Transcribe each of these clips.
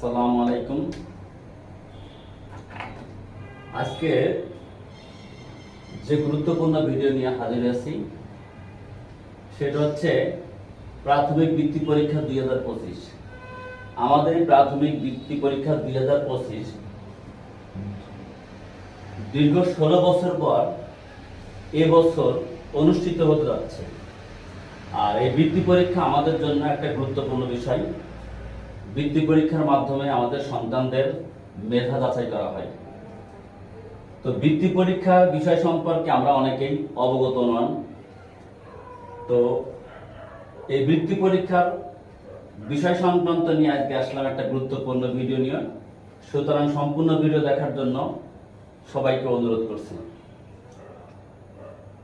আসসালামু আলাইকুম। আজকে যে গুরুত্বপূর্ণ ভিডিও নিয়ে হাজির আছি সেটা হচ্ছে প্রাথমিক বৃত্তি পরীক্ষা 2025। আমাদের প্রাথমিক বৃত্তি পরীক্ষা 2025 দীর্ঘ 16 বছর পর এবছর অনুষ্ঠিত হতে যাচ্ছে। আর এই বৃত্তি পরীক্ষা আমাদের জন্য একটা গুরুত্বপূর্ণ বিষয়। বৃত্তি পরীক্ষার মাধ্যমে আমাদের সন্তানদের মেধা যাচাই করা হয়। তো বৃত্তি পরীক্ষার বিষয় সম্পর্কে আমরা অনেকেই অবগত নন। তো এই বৃত্তি পরীক্ষার বিষয় সংক্রান্ত নিয়ে আজকে আসলাম একটা গুরুত্বপূর্ণ ভিডিও নিয়ে। সুতরাং সম্পূর্ণ ভিডিও দেখার জন্য সবাইকে অনুরোধ করছি।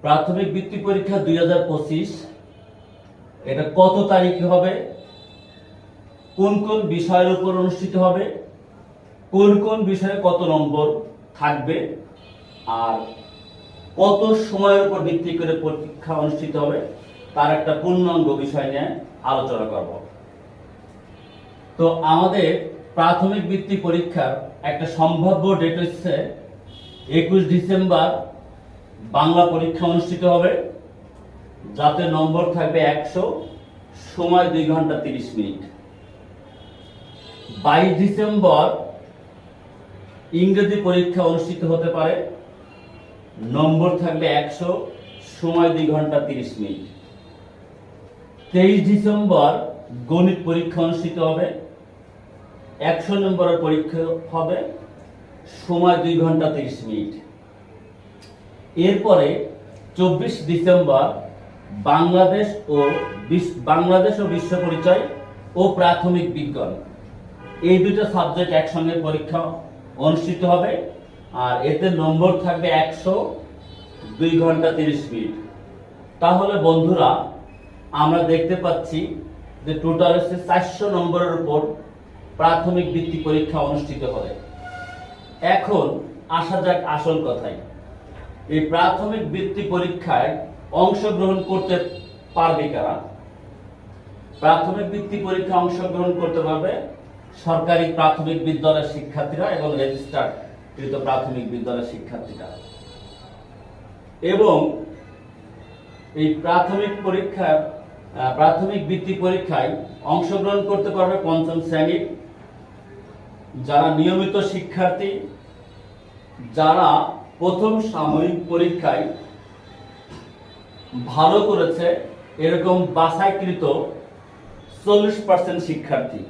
প্রাথমিক বৃত্তি পরীক্ষা 2025 এটা কত তারিখে হবে, কোন কোন বিষয়ের উপর অনুষ্ঠিত হবে, কোন কোন বিষয়ে কত নম্বর থাকবে, আর কত সময়ের উপর ভিত্তি করে পরীক্ষা অনুষ্ঠিত হবে তার একটা পূর্ণাঙ্গ বিষয় নিয়ে আলোচনা করব। তো আমাদের প্রাথমিক বৃত্তি পরীক্ষার একটা সম্ভাব্য ডেট হচ্ছে 21 ডিসেম্বর বাংলা পরীক্ষা অনুষ্ঠিত হবে, যাতে নম্বর থাকবে 100, সময় 2 ঘন্টা 30 মিনিট। 22 ডিসেম্বর ইংরেজি পরীক্ষা অনুষ্ঠিত হতে পারে, নম্বর থাকবে 100, সময় 2 ঘন্টা 30 মিনিট। 23 ডিসেম্বর গণিত পরীক্ষা অনুষ্ঠিত হবে, 100 নম্বরের পরীক্ষা হবে, সময় 2 ঘন্টা 30 মিনিট। এরপরে 24 ডিসেম্বর বাংলাদেশ ও বিশ্ব পরিচয় ও প্রাথমিক বিজ্ঞান, এই দুটো সাবজেক্ট একসঙ্গে পরীক্ষা অনুষ্ঠিত হবে, আর এতে নম্বর থাকবে 100, 2 ঘন্টা 30 মিনিট। তাহলে বন্ধুরা আমরা দেখতে পাচ্ছি যে টোটাল হচ্ছে 400 নম্বরের উপর প্রাথমিক বৃত্তি পরীক্ষা অনুষ্ঠিত হবে। এখন আসা যাক আসল কথায়। এই প্রাথমিক বৃত্তি পরীক্ষায় অংশগ্রহণ করতে পারবে কারা? প্রাথমিক বৃত্তি পরীক্ষা অংশগ্রহণ করতে পারবে সরকারি প্রাথমিক বিদ্যালয়ের শিক্ষার্থীরা এবং রেজিস্ট্রারকৃত প্রাথমিক বিদ্যালয়ের শিক্ষার্থীরা। এবং এই প্রাথমিক বৃত্তি পরীক্ষায় অংশগ্রহণ করতে পারবে 5ম শ্রেণীর যারা নিয়মিত শিক্ষার্থী, যারা প্রথম সাময়িক পরীক্ষায় ভালো করেছে এরকম বাছাইকৃত 40% শিক্ষার্থী।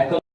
এখন